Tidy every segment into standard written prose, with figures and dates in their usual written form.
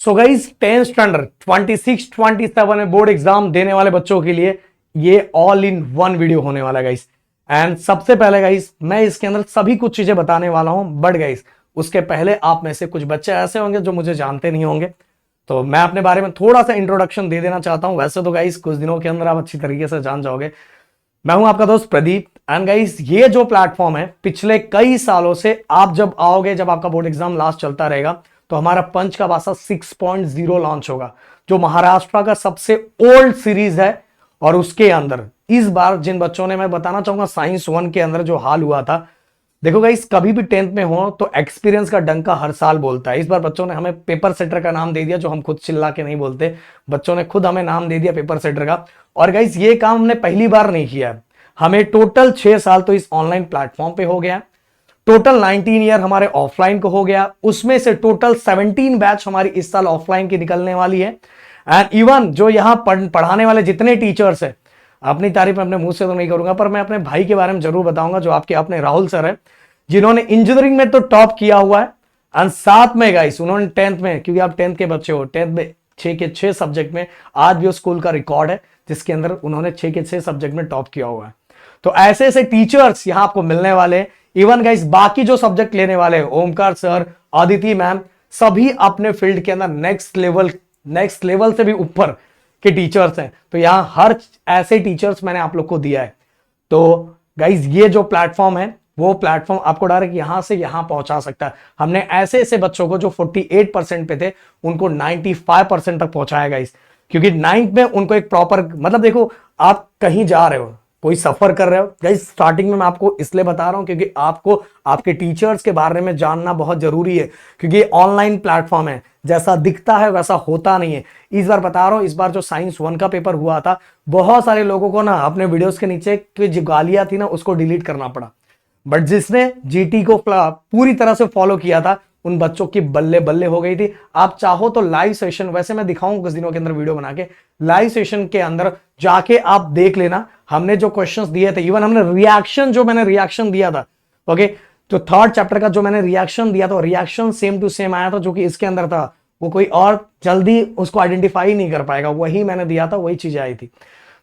So guys 10th standard 26-27 में board exam देने वाले बच्चों के लिए ये ऑल इन वन वीडियो होने वाला है गाइस। एंड सबसे पहले गाइस मैं इसके अंदर सभी कुछ चीजें बताने वाला हूं, बट गाइस उसके पहले आप में से कुछ बच्चे ऐसे होंगे जो मुझे जानते नहीं होंगे, तो मैं अपने बारे में थोड़ा सा इंट्रोडक्शन दे देना चाहता हूं। वैसे तो गाइस कुछ दिनों के अंदर आप अच्छी तरीके से जान जाओगे। मैं हूं आपका दोस्त प्रदीप। एंड गाइस ये जो प्लेटफॉर्म है पिछले कई सालों से आप जब आओगे, जब आपका बोर्ड एग्जाम लास्ट चलता रहेगा, तो हमारा पंच का भाषा 6.0 लॉन्च होगा, जो महाराष्ट्र का सबसे ओल्ड सीरीज है। और उसके अंदर इस बार जिन बच्चों ने, मैं बताना चाहूंगा साइंस 1 के अंदर जो हाल हुआ था, देखो गाइस कभी भी 10th में हो तो एक्सपीरियंस का डंका हर साल बोलता है। इस बार बच्चों ने हमें पेपर सेटर का नाम दे दिया, जो हम खुद चिल्ला के नहीं बोलते, बच्चों ने खुद हमें नाम दे दिया पेपर सेटर का। और गाइस ये काम हमने पहली बार नहीं किया है, हमें टोटल 6 साल तो इस ऑनलाइन प्लेटफॉर्म पे हो गया, टोटल 19 ईयर हमारे ऑफलाइन को हो गया, उसमें से टोटल 17 बैच हमारी इस साल ऑफलाइन की निकलने वाली है। एंड इवन जो यहां पढ़ाने वाले जितने टीचर्स हैं, अपनी तारीफ अपने मुंह से तो नहीं करूंगा, पर मैं अपने भाई के बारे में जरूर बताऊंगा, जो आपके अपने राहुल सर है, जिन्होंने इंजीनियरिंग में तो टॉप किया हुआ है। एंड साथ में गाइस उन्होंने 10th में, क्योंकि आप 10th के बच्चे हो, 10th में 6 के 6 सब्जेक्ट में आज भी उस स्कूल का रिकॉर्ड है जिसके अंदर उन्होंने 6 के 6 सब्जेक्ट में टॉप किया हुआ है। तो ऐसे ऐसे टीचर्स यहां आपको मिलने वाले। इवन गाइस बाकी जो सब्जेक्ट लेने वाले हैं, ओमकार सर, आदिति मैम, सभी अपने फील्ड के अंदर नेक्स्ट लेवल से भी ऊपर के टीचर्स हैं। तो यहां हर ऐसे टीचर्स मैंने आप लोग को दिया है। तो गाइस ये जो प्लेटफॉर्म है, वो प्लेटफॉर्म आपको डायरेक्ट यहां से यहां पहुंचा सकता है। हमने ऐसे ऐसे बच्चों को जो 48% पे थे, उनको 95% तक पहुंचाया गाइस, क्योंकि 9th में उनको एक प्रॉपर, मतलब देखो आप कहीं जा रहे हो, कोई सफर कर रहे हो गाइस, स्टार्टिंग में मैं आपको इसलिए बता रहा हूं क्योंकि आपको आपके टीचर्स के बारे में जानना बहुत जरूरी है, क्योंकि ऑनलाइन प्लेटफॉर्म है, जैसा दिखता है वैसा होता नहीं है। इस बार बता रहा हूं, इस बार जो साइंस 1 का पेपर हुआ था, बहुत सारे लोगों को ना अपने वीडियोस के नीचे की जो गालियां थी ना, उसको डिलीट करना पड़ा, बट जिसने जीटी को पूरी तरह से फॉलो किया था, उन बच्चों की बल्ले बल्ले हो गई थी। आप चाहो तो लाइव सेशन, वैसे मैं दिखाऊंगा कुछ दिनों के अंदर वीडियो बना के, लाइव सेशन के अंदर जाके आप देख लेना, हमने जो क्वेश्चंस दिए थे, इवन हमने रिएक्शन, जो मैंने रिएक्शन दिया था, ओके, तो 3rd चैप्टर का जो मैंने रिएक्शन दिया था, रिएक्शन सेम टू सेम आया था, जो कि इसके अंदर था, वो कोई और जल्दी उसको आइडेंटिफाई नहीं कर पाएगा, वही मैंने दिया था, वही चीजें आई थी।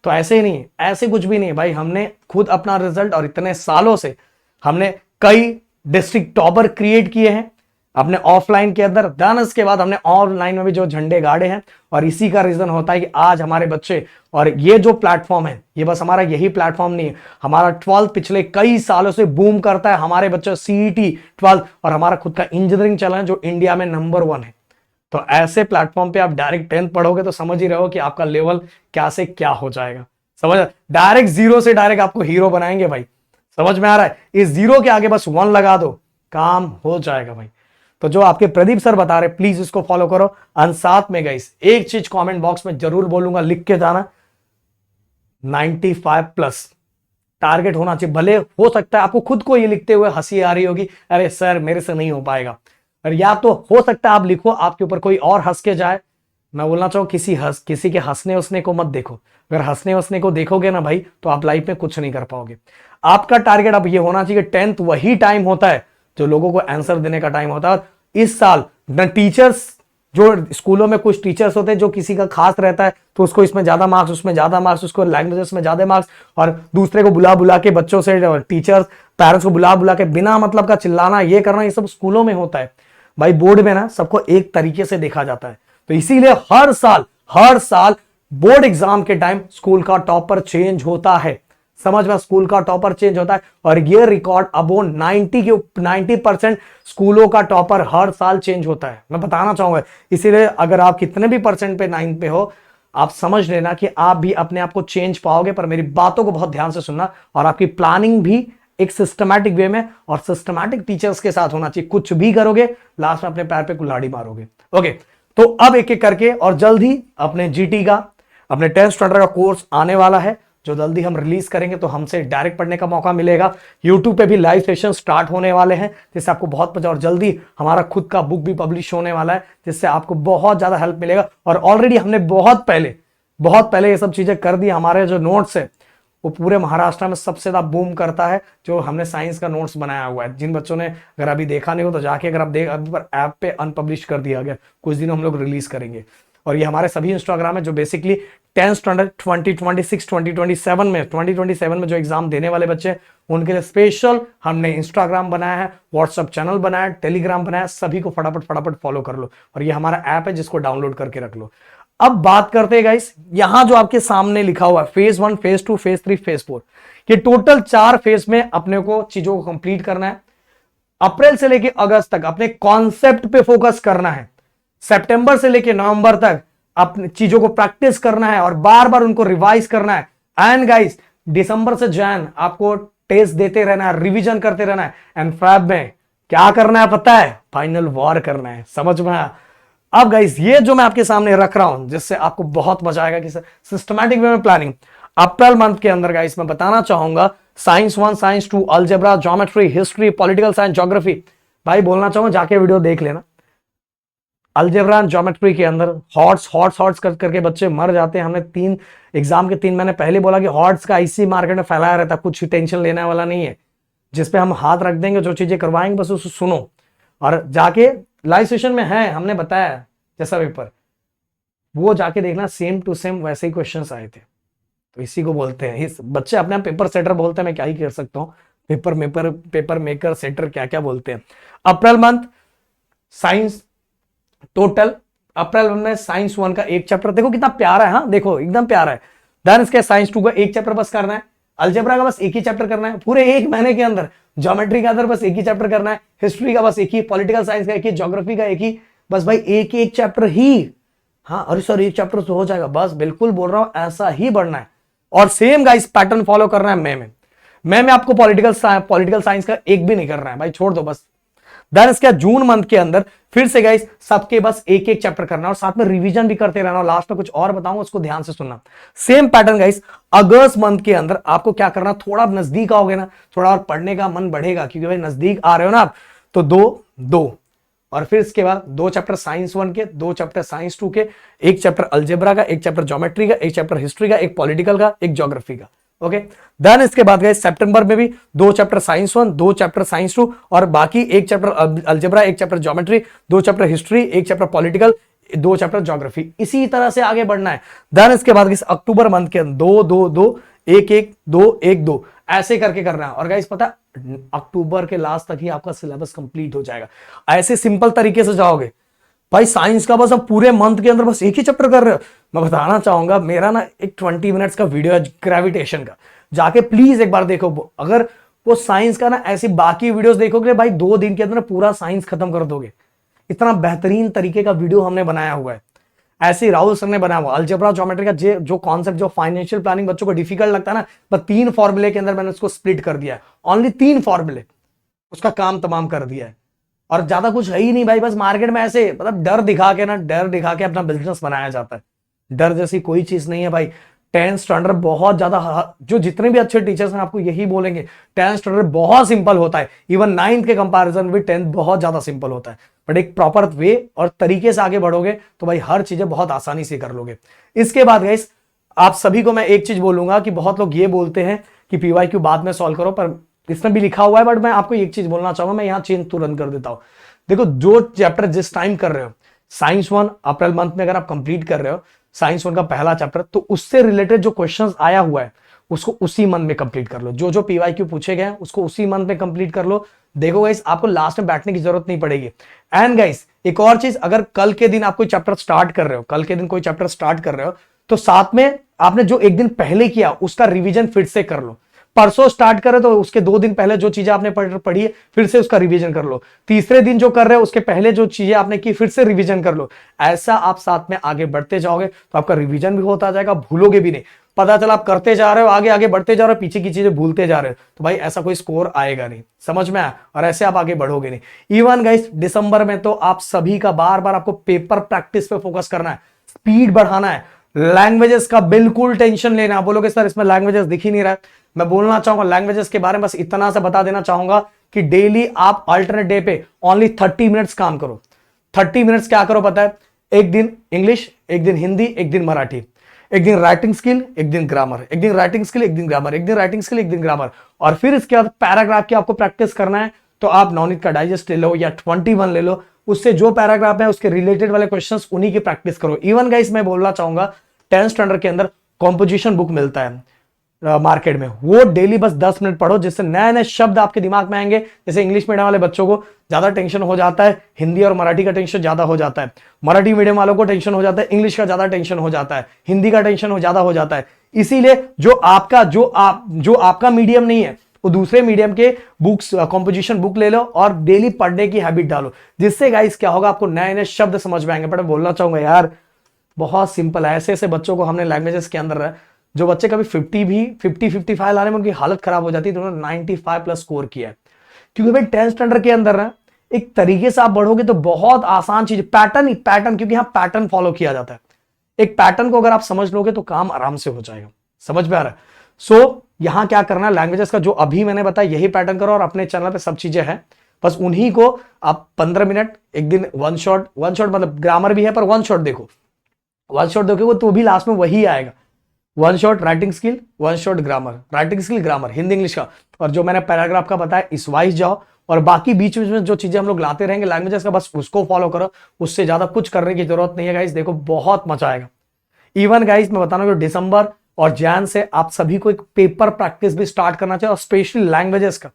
तो ऐसे ही नहीं, ऐसे कुछ भी नहीं भाई, हमने खुद अपना रिजल्ट, और इतने सालों से हमने कई डिस्ट्रिक्ट टॉपर क्रिएट किए हैं अपने ऑफलाइन के अंदर, देन इसके बाद हमने ऑनलाइन में भी जो झंडे गाड़े हैं। और इसी का रीजन होता है कि आज हमारे बच्चे, और ये जो प्लेटफॉर्म है, ये बस हमारा यही प्लेटफॉर्म नहीं है, हमारा 12th पिछले कई सालों से बूम करता है, हमारे बच्चे सीईटी 12th, और हमारा खुद का इंजीनियरिंग चला है जो इंडिया में नंबर 1 है। तो ऐसे प्लेटफॉर्म पे आप डायरेक्ट 10th पढ़ोगे तो समझ ही रहे हो कि आपका लेवल क्या से क्या हो जाएगा। समझ, डायरेक्ट 0 से डायरेक्ट आपको हीरो बनाएंगे भाई, समझ में आ रहा है? इस 0 के आगे बस 1 लगा दो, काम हो जाएगा भाई। तो जो आपके प्रदीप सर बता रहे, प्लीज इसको फॉलो करो। और साथ में गाइस एक चीज कमेंट बॉक्स में जरूर बोलूंगा, लिख के जाना, 95+ टारगेट होना चाहिए। भले हो सकता है आपको खुद को ये लिखते हुए हंसी आ रही होगी, अरे सर मेरे से नहीं हो पाएगा, और या तो हो सकता है आप लिखो, आपके ऊपर कोई और हंस के जाए। मैं बोलना चाहूँ किसी के हंसने उसने को मत देखो, अगर हंसने उसने को देखोगे ना भाई, तो आप लाइफ में कुछ नहीं कर पाओगे। आपका टारगेट अब ये होना चाहिए, 10th वही टाइम होता है जो लोगों को आंसर देने का टाइम होता है। इस साल न टीचर्स, जो स्कूलों में कुछ टीचर्स होते हैं जो किसी का खास रहता है, तो उसको इसमें ज्यादा मार्क्स, उसमें ज्यादा मार्क्स, उसको लैंग्वेजेस में ज्यादा मार्क्स, और दूसरे को बुला बुला के, बच्चों से टीचर्स पेरेंट्स को बुला बुला के बिना मतलब का चिल्लाना, ये करना, ये सब स्कूलों में होता है भाई। बोर्ड में ना सबको एक तरीके से देखा जाता है, तो इसीलिए हर साल बोर्ड एग्जाम के टाइम स्कूल का टॉपर चेंज होता है। समझ में, स्कूल का टॉपर चेंज होता है, और ये रिकॉर्ड अबो 90% स्कूलों का टॉपर हर साल चेंज होता है, मैं बताना चाहूंगा। इसीलिए अगर आप कितने भी परसेंट पे 9th पे हो, आप समझ लेना कि आप भी अपने आप को चेंज पाओगे, पर मेरी बातों को बहुत ध्यान से सुनना, और आपकी प्लानिंग भी एक सिस्टमैटिक वे में और सिस्टमैटिक टीचर्स के साथ होना चाहिए। कुछ भी करोगे लास्ट में अपने पैर पे कुल्हाड़ी मारोगे। ओके, तो अब एक एक करके, और जल्द ही अपने जीटी का, अपने 10th स्टैंडर्ड का कोर्स आने वाला है, जो जल्दी हम रिलीज करेंगे, तो हमसे डायरेक्ट पढ़ने का मौका मिलेगा। यूट्यूब पे भी लाइव सेशन स्टार्ट होने वाले हैं, जिससे आपको बहुत मजा, और जल्दी हमारा खुद का बुक भी पब्लिश होने वाला है, जिससे आपको बहुत ज्यादा हेल्प मिलेगा। और ऑलरेडी हमने बहुत पहले ये सब चीजें कर दी। हमारे जो नोट्स है वो पूरे महाराष्ट्र में सबसे ज्यादा बूम करता है, जो हमने साइंस का नोट्स बनाया हुआ है। जिन बच्चों ने अगर अभी देखा नहीं हो तो जाके अगर आप देख, अभी पर ऐप पे अनपब्लिश कर दिया गया, कुछ दिनों हम लोग रिलीज करेंगे। और ये हमारे सभी इंस्टाग्राम है जो बेसिकली 10th स्टैंडर्ड 2026 2027 में जो एग्जाम देने वाले बच्चे उनके लिए स्पेशल हमने इंस्टाग्राम बनाया है, व्हाट्सएप चैनल बनाया है, टेलीग्राम बनाया है। सभी को फटाफट फॉलो कर लो, और ये हमारा ऐप है जिसको डाउनलोड करके रख लो। अब बात करते हैं गाइस, यहां जो आपके सामने लिखा हुआ है फेज 1, फेज 2, फेज 3, फेज 4, ये टोटल 4 फेज में अपने को चीजों को कंप्लीट करना है। अप्रैल से लेके अगस्त तक अपने कॉन्सेप्ट पे फोकस करना है। सितंबर से लेके नवंबर तक अपनी चीजों को प्रैक्टिस करना है और बार बार उनको रिवाइज करना है। एंड गाइस दिसंबर से जैन आपको टेस्ट देते रहना है, रिवीजन करते रहना है। एंड फैब में क्या करना है पता है? फाइनल वॉर करना है। समझ में आया? अब गाइस ये जो मैं आपके सामने रख रहा हूं, जिससे आपको बहुत मजा आएगा कि सिस्टमैटिक वे में प्लानिंग अप्रैल मंथ के अंदर गाइस मैं बताना चाहूंगा science 1, science 2, algebra, geometry, history, political science, geography. भाई बोलना चाहूंगा जाके वीडियो देख लेना। अलजेब्रा एंड ज्योमेट्री के अंदर हॉट्स करके बच्चे मर जाते हैं। हमने 3 एग्जाम के 3 महीने पहले बोला कि हॉट्स का इसी मार्केट में फैलाया रहता, कुछ टेंशन लेने वाला नहीं है। जिसपे हम हाथ रख देंगे, जो चीजें करवाएंगे बस उसको सुनो। और जाके लाइव सेशन में है, हमने बताया जैसा पेपर, वो जाके देखना, सेम टू सेम वैसे ही क्वेश्चंस आए थे। तो इसी को बोलते हैं, इस बच्चे अपने आप पेपर सेटर बोलते हैं, मैं क्या ही कर सकता हूँ। पेपर मेकर सेटर क्या क्या बोलते हैं। अप्रैल मंथ साइंस टोटल, अप्रैल में साइंस 1 का एक चैप्टर, देखो कितना प्यारा है। हाँ देखो एकदम प्यारा है। देन इसके साइंस 2 का एक चैप्टर बस करना है। अलजेब्रा का बस एक ही चैप्टर करना है पूरे 1 महीने के अंदर। ज्योमेट्री के अंदर बस एक ही चैप्टर करना है। हिस्ट्री का बस एक ही, पॉलिटिकल साइंस का एक ही, ज्योग्राफी का एक ही। बस भाई एक चैप्टर ही। हाँ अरे सर एक चैप्टर तो हो जाएगा, बस बिल्कुल बोल रहा हूं ऐसा ही बढ़ना है। और सेम गाइस पैटर्न फॉलो करना है मैं आपको पॉलिटिकल साइंस का एक भी नहीं करना है भाई, छोड़ दो बस। देन इसके जून मंथ के अंदर फिर से गाइस सबके बस एक चैप्टर करना और साथ में रिवीजन भी करते रहना। और लास्ट में कुछ और बताऊंगा, उसको ध्यान से सुनना। सेम पैटर्न गाइस अगस्त मंथ के अंदर आपको क्या करना, थोड़ा नजदीक आओगे ना, थोड़ा और पढ़ने का मन बढ़ेगा, क्योंकि भाई नजदीक आ रहे हो ना आप, तो 2 और फिर इसके बाद 2 चैप्टर साइंस 1 के, 2 चैप्टर साइंस 2 के, एक चैप्टर अलजेब्रा का, एक चैप्टर ज्योमेट्री का, एक चैप्टर हिस्ट्री का, एक पॉलिटिकल का, एक ज्योग्राफी का। ओके देन इसके बाद गए सितंबर में भी 2 चैप्टर साइंस 1, 2 चैप्टर साइंस 2 और बाकी एक चैप्टर अलजेब्रा, एक चैप्टर ज्योमेट्री, 2 चैप्टर हिस्ट्री, एक चैप्टर पॉलिटिकल, 2 चैप्टर ज्योग्राफी। इसी तरह से आगे बढ़ना है। देन इसके बाद अक्टूबर मंथ के अंदर 2 1 2 1 2 ऐसे करके करना है। और गाइस पता अक्टूबर के लास्ट तक ही आपका सिलेबस कंप्लीट हो जाएगा। ऐसे सिंपल तरीके से जाओगे भाई। साइंस का बस अब पूरे मंथ के अंदर बस एक ही चैप्टर कर रहे हो। मैं बताना चाहूंगा मेरा ना एक 20 मिनट्स का वीडियो है ग्रेविटेशन का, जाके प्लीज एक बार देखो। अगर वो साइंस का ना ऐसी बाकी वीडियोस देखोगे भाई 2 दिन के अंदर पूरा साइंस खत्म कर दोगे। इतना बेहतरीन तरीके का वीडियो हमने बनाया हुआ है। ऐसे ही राहुल सर ने बनाया हुआ अलजेब्रा ज्योमेट्री का जो कॉन्सेप्ट, जो फाइनेंशियल प्लानिंग बच्चों को डिफिकल्ट लगता है ना, बस 3 फॉर्मूले के अंदर मैंने उसको स्प्लिट कर दिया है। ओनली 3 फॉर्मूले, उसका काम तमाम कर दिया है। और ज्यादा कुछ है ही नहीं भाई। बस मार्केट में ऐसे मतलब डर दिखा के अपना बिजनेस बनाया जाता है। डर जैसी कोई चीज नहीं है भाई। 10th स्टैंडर्ड बहुत ज्यादा, जो जितने भी अच्छे टीचर्स हैं आपको यही बोलेंगे 10th स्टैंडर्ड बहुत सिंपल होता है। इवन 9th के कंपैरिजन में 10th बहुत ज्यादा सिंपल होता है। बट एक प्रॉपर वे और तरीके से आगे बढ़ोगे तो भाई हर चीजें बहुत आसानी से कर लोगे। इसके बाद गाइस आप सभी को मैं एक चीज बोलूंगा कि बहुत लोग ये बोलते हैं कि पीवाईक्यू बाद में सॉल्व करो, पर इसमें भी लिखा हुआ है। बट मैं आपको एक चीज बोलना चाहूंगा, मैं यहां चेंज तुरंत कर देता हूं। देखो जो चैप्टर जिस टाइम कर रहे हो, साइंस 1 अप्रैल मंथ में अगर आप कंप्लीट कर रहे हो साइंस 1 का पहला चैप्टर, तो उससे रिलेटेड जो क्वेश्चंस आया हुआ है उसको उसी मंथ में कंप्लीट कर लो। जो पीवाईक्यू पूछे गए उसको उसी मंथ में कंप्लीट कर लो। देखो गाइस आपको लास्ट में बैठने की जरूरत नहीं पड़ेगी। एंड गाइस एक और चीज, अगर कल के दिन आप कोई चैप्टर स्टार्ट कर रहे हो, तो साथ में आपने जो एक दिन पहले किया उसका रिवीजन फिर से कर लो। परसों स्टार्ट कर रहे तो उसके 2 दिन पहले जो चीजें आपने पढ़ी है फिर से उसका रिवीजन कर लो। तीसरे दिन जो कर रहे हो उसके पहले जो चीजें आपने की फिर से रिवीजन कर लो। ऐसा आप साथ में आगे बढ़ते जाओगे तो आपका रिवीजन भी होता जाएगा, भूलोगे भी नहीं। पता चला आप करते जा रहे हो, आगे बढ़ते जा रहे हो, पीछे की चीजें भूलते जा रहे हो, तो भाई ऐसा कोई स्कोर आएगा नहीं। समझ में आया? और ऐसे आप आगे बढ़ोगे नहीं। इवन गाइस दिसंबर में तो आप सभी का बार बार आपको पेपर प्रैक्टिस पे फोकस करना है, स्पीड बढ़ाना है। लैंग्वेजेस का बिल्कुल टेंशन लेना। बोलोगे सर इसमें लैंग्वेजेस दिख ही नहीं रहा है। मैं बोलना चाहूंगा लैंग्वेजेस के बारे में बस इतना सा बता देना चाहूंगा कि डेली आप अल्टरनेट डे पे ओनली 30 मिनट्स काम करो। 30 मिनट्स क्या करो पता है? एक दिन इंग्लिश, एक दिन हिंदी, एक दिन मराठी। एक दिन राइटिंग स्किल, एक दिन ग्रामर, एक दिन राइटिंग स्किल, एक दिन ग्रामर, एक दिन राइटिंग स्किल, एक दिन ग्रामर, और फिर इसके बाद पैराग्राफ की आपको प्रैक्टिस करना है। तो आप नवनीत का डाइजेस्ट ले लो या 21 ले लो, उससे जो पैराग्राफ है उसके रिलेटेड वाले क्वेश्चंस उन्हीं की प्रैक्टिस करो। इवन गाइस मैं बोलना चाहूंगा 10th स्टैंडर्ड के अंदर कॉम्पोजिशन बुक मिलता है मार्केट में, वो डेली बस 10 मिनट पढ़ो, जिससे नए नए शब्द आपके दिमाग में आएंगे। जैसे इंग्लिश मीडियम वाले बच्चों को ज्यादा टेंशन हो जाता है, हिंदी और मराठी का टेंशन ज्यादा हो जाता है, मराठी मीडियम वालों को टेंशन हो जाता है, इंग्लिश का ज्यादा टेंशन हो जाता है, हिंदी का टेंशन ज्यादा हो जाता है। इसीलिए जो आपका मीडियम नहीं है वो दूसरे मीडियम के बुक्स, कॉम्पोजिशन बुक ले लो और डेली पढ़ने की हैबिट डालो, जिससे गाइस क्या होगा, आपको नए नए शब्द समझ में आएंगे। बट मैं बोलना चाहूंगा यार, बहुत सिंपल है। ऐसे ऐसे बच्चों को हमने लैंग्वेजेस के अंदर, जो बच्चे कभी 55 लाने में उनकी हालत खराब हो जाती है, तो उन्होंने 95+ स्कोर किया है। क्योंकि भाई 10th स्टैंडर्ड के अंदर ना एक तरीके से आप बढ़ोगे तो बहुत आसान चीज, पैटर्न, क्योंकि यहाँ पैटर्न फॉलो किया जाता है। एक पैटर्न को अगर आप समझ लोगे तो काम आराम से हो जाएगा। समझ में आ रहा है? सो यहां क्या करना है, लैंग्वेजेस का जो अभी मैंने बताया यही पैटर्न करो, और अपने चैनल पे सब चीजें हैं, बस उन्हीं को आप 15 मिनट एक दिन वन शॉट मतलब ग्रामर भी है पर वन शॉट देखो, वन शॉट देखोगे तो भी लास्ट में वही आएगा, one shot writing skill, one shot grammar, writing skill, grammar, Hindi English का। और जो मैंने पैराग्राफ का बताया इस वाइज जाओ, और बाकी बीच बीच में जो चीजें हम लोग लाते रहेंगे लैंग्वेजेस का, बस उसको फॉलो करो, उससे ज्यादा कुछ करने की जरूरत नहीं है गाइस। देखो बहुत मजा आएगा। इवन गाइस मैं बता रहा हूं, दिसंबर और जैन से आप सभी को एक पेपर प्रैक्टिस भी स्टार्ट करना चाहिए, और स्पेशली लैंग्वेजेस का।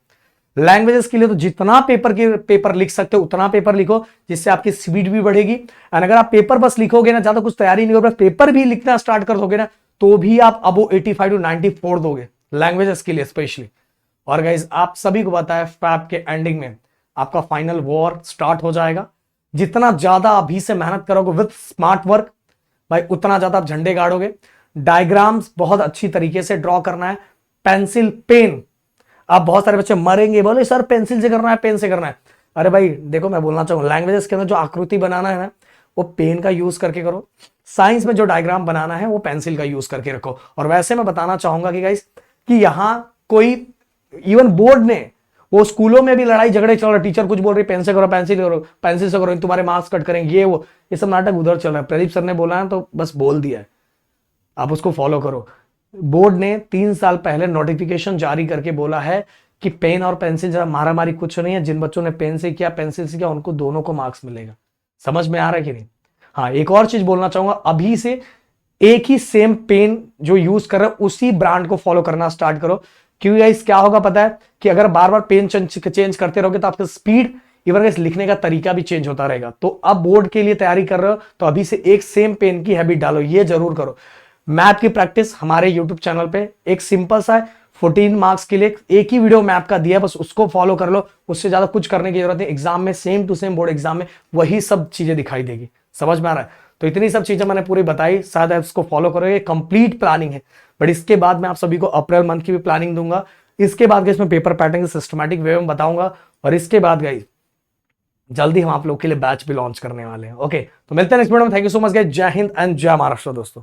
लैंग्वेजेस के लिए तो जितना पेपर लिख सकते हो उतना पेपर लिखो, जिससे आपकी स्पीड भी बढ़ेगी। एंड अगर आप पेपर बस लिखोगे ना, ज्यादा कुछ तैयारी नहीं होगा, पेपर भी लिखना स्टार्ट कर दोगे ना, तो भी आप अबो 85 to 94 दोगे लैंग्वेजेस के लिए स्पेशली। और गाइज आप सभी को पता है फैब के एंडिंग में आपका फाइनल वॉर स्टार्ट हो जाएगा। जितना ज्यादा अभी से मेहनत करोगे विद स्मार्ट वर्क भाई, उतना ज्यादा आप झंडे गाड़ोगे। डायग्राम्स बहुत अच्छी तरीके से ड्रॉ करना है, पेंसिल, पेन। अब बहुत सारे बच्चे मरेंगे, बोले सर पेंसिल से करना है, पेन से करना है। अरे भाई देखो, मैं बोलना चाहूंगा लैंग्वेजेस के अंदर जो आकृति बनाना है ना, वो पेन का यूज करके करो। साइंस में जो डायग्राम बनाना है वो पेंसिल का यूज करके रखो। और वैसे मैं बताना चाहूंगा कि गाइस कि यहां कोई, इवन बोर्ड ने, वो स्कूलों में भी लड़ाई झगड़े चल रहे, टीचर कुछ बोल रही पेन से करो, पेंसिल से करो, तुम्हारे मार्क्स कट करेंगे, ये सब नाटक उधर चल रहा है। प्रदीप सर ने बोला है तो बस बोल दिया है, आप उसको फॉलो करो। बोर्ड ने 3 साल पहले नोटिफिकेशन जारी करके बोला है कि पेन और पेंसिल जरा मारामारी कुछ नहीं है, जिन बच्चों ने पेन से किया, पेंसिल से किया, उनको दोनों को मार्क्स मिलेगा। समझ में आ रहा है कि नहीं? हाँ, एक और चीज बोलना चाहूंगा, अभी से एक ही सेम पेन जो यूज कर रहे हो उसी ब्रांड को फॉलो करना स्टार्ट करो। क्योंकि गाइस क्या होगा पता है कि अगर बार बार पेन चेंज करते रहोगे तो आपका स्पीड, इवन गाइस लिखने का तरीका भी चेंज होता रहेगा। तो अब बोर्ड के लिए तैयारी कर रहे हो तो अभी से एक सेम पेन की हैबिट डालो, ये जरूर करो। मैथ की प्रैक्टिस हमारे यूट्यूब चैनल पे एक सिंपल सा 14 मार्क्स के लिए एक ही वीडियो मैथ का दिया, बस उसको फॉलो कर लो, उससे ज्यादा कुछ करने की जरूरत नहीं। एग्जाम में same to same board exam में वही सब चीजें दिखाई देगी। समझ में आ रहा है? तो इतनी सब चीजें मैंने पूरी बताई, शायद आप इसको फॉलो करोगे। कंप्लीट प्लानिंग है, बट इसके बाद मैं आप सभी को अप्रैल मंथ की भी प्लानिंग दूंगा। इसके बाद गाइस मैं पेपर पैटर्न सिस्टमैटिक वे में बताऊंगा, और इसके बाद गाइस जल्दी हम आप लोग के लिए बैच भी लॉन्च करने वाले हैं। ओके, तो मिलते हैं नेक्स्ट वीडियो में। Thank you so much guys. जय हिंद एंड जय महाराष्ट्र दोस्तों।